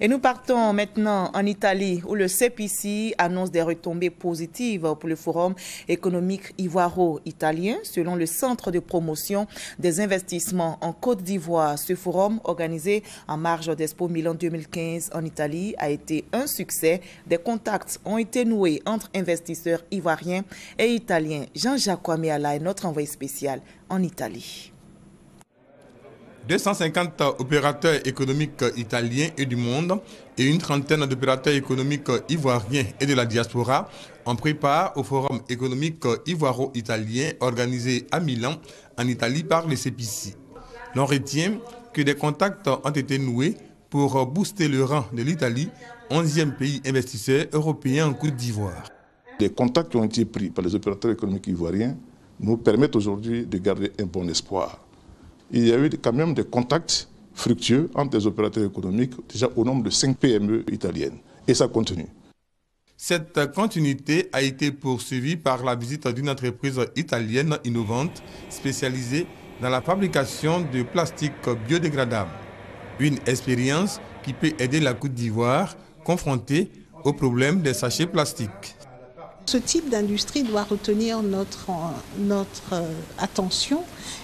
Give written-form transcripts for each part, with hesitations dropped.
Et nous partons maintenant en Italie où le CEPICI annonce des retombées positives pour le Forum économique ivoiro-italien. Selon le Centre de promotion des investissements en Côte d'Ivoire, ce forum organisé en marge d'Expo Milan 2015 en Italie a été un succès. Des contacts ont été noués entre investisseurs ivoiriens et italiens. Jean-Jacques Kwameala est notre envoyé spécial en Italie. 250 opérateurs économiques italiens et du monde et une trentaine d'opérateurs économiques ivoiriens et de la diaspora ont pris part au Forum économique ivoiro-italien organisé à Milan, en Italie, par le CEPICI. L'on retient que des contacts ont été noués pour booster le rang de l'Italie, 11e pays investisseur européen en Côte d'Ivoire. Les contacts qui ont été pris par les opérateurs économiques ivoiriens nous permettent aujourd'hui de garder un bon espoir. Il y a eu quand même des contacts fructueux entre les opérateurs économiques, déjà au nombre de 5 PME italiennes. Et ça continue. Cette continuité a été poursuivie par la visite d'une entreprise italienne innovante spécialisée dans la fabrication de plastique biodégradable. Une expérience qui peut aider la Côte d'Ivoire confrontée au problème des sachets plastiques. Ce type d'industrie doit retenir notre attention,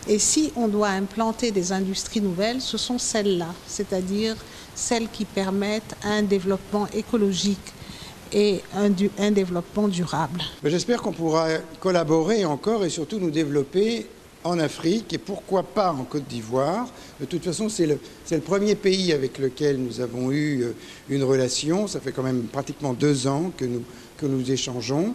et si on doit implanter des industries nouvelles, ce sont celles-là, c'est-à-dire celles qui permettent un développement écologique et un développement durable. J'espère qu'on pourra collaborer encore et surtout nous développer en Afrique et pourquoi pas en Côte d'Ivoire. De toute façon, c'est le premier pays avec lequel nous avons eu une relation. Ça fait quand même pratiquement 2 ans que nous échangeons.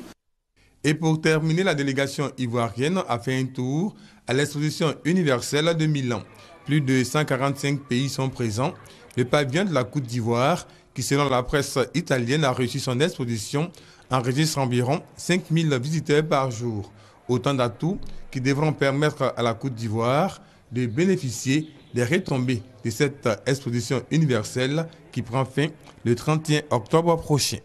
Et pour terminer, la délégation ivoirienne a fait un tour à l'exposition universelle de Milan. Plus de 145 pays sont présents. Le pavillon de la Côte d'Ivoire, qui selon la presse italienne a reçu son exposition, enregistre environ 5000 visiteurs par jour. Autant d'atouts qui devront permettre à la Côte d'Ivoire de bénéficier des retombées de cette exposition universelle qui prend fin le 31 octobre prochain.